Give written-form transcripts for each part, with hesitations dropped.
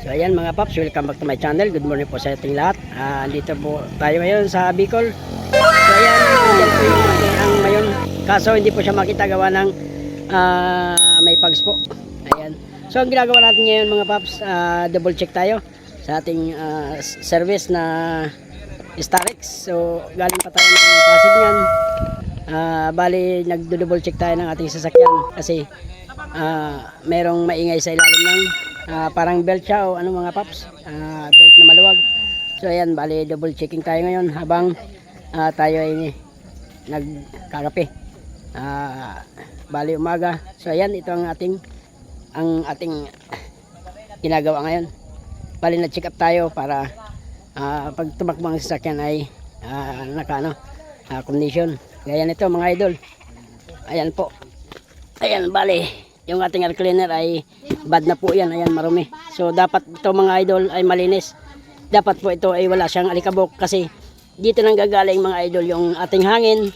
So ayan mga paps, welcome back to my channel. Good morning po sa ating lahat. Dito po tayo ngayon sa Bicol. So ayan, yan po yung ang ngayon. Kaso hindi po siya makita gawa ng may pags po. Ayan. So ang ginagawa natin ngayon mga paps, double check tayo sa ating service na Starex. So galing pa tayo ng Pasig niyan. Bali nagdo-double check tayo ng ating sasakyan kasi merong maingay sa ilalim ng parang belt siya o ano mga paps, belt na maluwag. So ayan, bali double checking tayo ngayon habang tayo ay nagkakape, bali umaga. So ayan, ito ang ating ginagawa ngayon. Bali na check up tayo para pag tumakbo ang sasakyan ay condition. Ayan ito mga idol, ayan po, ayan bali yung ating air cleaner ay bad na po yan, ayan marumi. So dapat ito mga idol ay malinis, dapat po ito ay wala siyang alikabok kasi dito nang gagaling mga idol yung ating hangin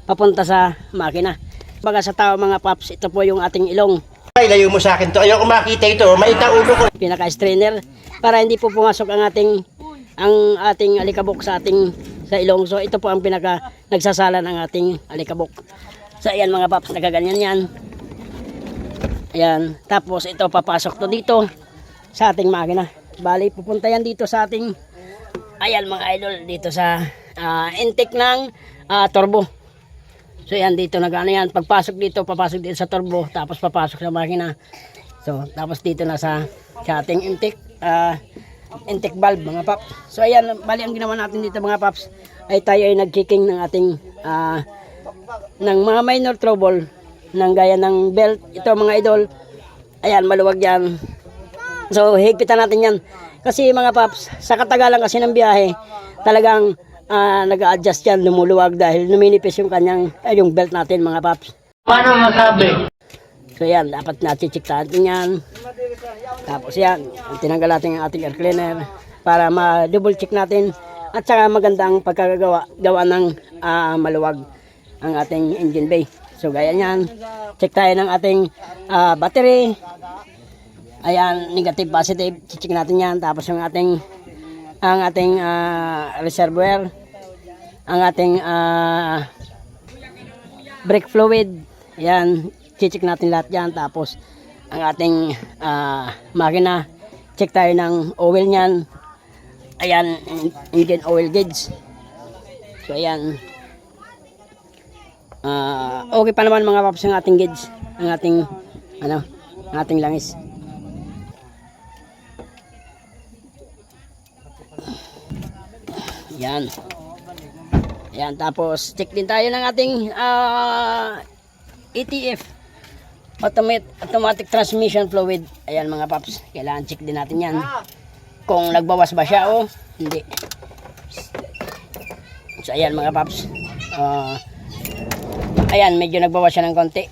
papunta sa makina. Baga sa tao mga paps, ito po yung ating ilong. Ay, layo mo sa akin to, ayaw ko makita ito, maita ulo ko. Pinaka strainer para hindi po pumasok ang ating alikabok sa ilong. So ito po ang pinaka nagsasala ng ating alikabok. So ayan mga paps, nagaganyan yan. Ayan, tapos ito papasok to dito sa ating makina. Bali pupunta yan dito sa ating, ayan mga idol, dito sa intake ng turbo. So ayan, dito nagano yan, pagpasok dito, papasok dito sa turbo, tapos papasok sa makina. So tapos dito na sa ating intake valve mga paps. So ayan, bali ang ginawa natin dito mga paps ay tayo ay nag-checking ng ating ng mga minor trouble ng gaya ng belt. Ito mga idol, ayan maluwag yan. So higpitan natin yan kasi mga paps, sa katagalan kasi ng biyahe talagang nag-a-adjust yan, lumuluwag dahil numinipis yung yung belt natin mga paps. Paano masabi? So yan, dapat na-check natin yan. Tapos yan, tinanggal natin ang ating air cleaner para ma-double check natin at saka magandang pagkagawa ng maluwag ang ating engine bay. So gaya niyan, check tayo ng ating battery. Ayan, negative, positive, check natin yan. Tapos yung ating reservoir, ang ating brake fluid, ayan, check natin lahat yan. Tapos ang ating makina, check tayo ng oil niyan. Ayan, engine oil gauge. So ayan, okay pa naman mga paps ang ating gauge, ang ating langis. Yan. Yan, tapos check din tayo ng ating ATF, automatic transmission fluid. Ayan mga paps, kailangan check din natin yan kung nagbawas ba siya o hindi. So ayan mga paps, ayan medyo nagbawas siya ng konti.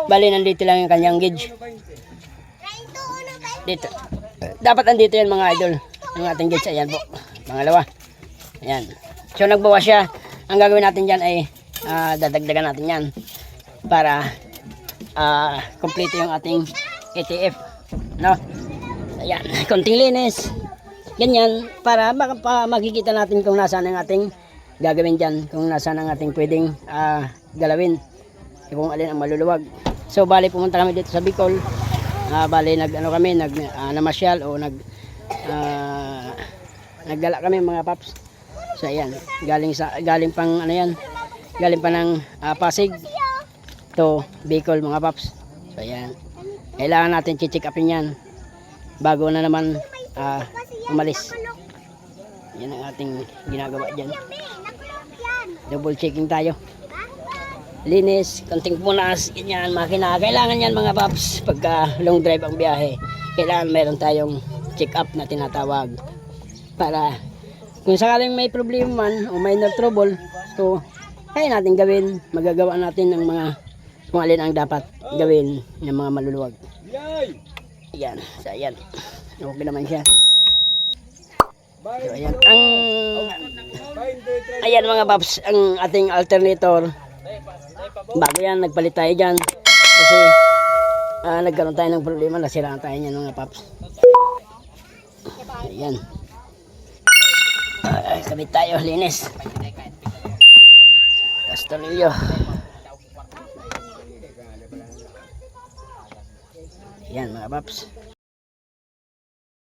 Bali nandito lang yung kanyang gauge dito. Dapat andito yan mga idol, ang ating gauge. Ayan po, pangalawa. Ayan, so nagbawas siya. Ang gagawin natin dyan ay dadagdagan natin yan para kompleto yung ating ATF, no? Ayan, konting linis ganyan para makikita natin kung nasaan ang ating gagawin dyan, kung nasaan ang ating pwedeng galawin, kung alin ang maluluwag. So bali pumunta kami dito sa Bicol, bali namasyal o naggala kami mga paps. So ayan, galing pang galing pa ng Pasig to Bicol mga paps. So ayan, kailangan natin check upin yan bago na naman umalis. Yan ang ating ginagawa dyan, double checking tayo, linis, konting punas, ganyan, makina. Kailangan yan mga paps pagka long drive ang biyahe, kailangan meron tayong check up na tinatawag para kung sakaling may problema man o minor trouble, so kaya natin gawin, magagawa natin ng mga kung alin ang dapat gawin ng mga maluluwag. Ayan, so ayan, okay naman siya. So ayan, ayan mga paps, ang ating alternator bago yan, nagpalit tayo dyan kasi nagkaroon tayo ng problema, nasiraan tayo niyan mga paps. Ayan. Kabit tayo, linis. Kastorilyo. Ayan mga paps.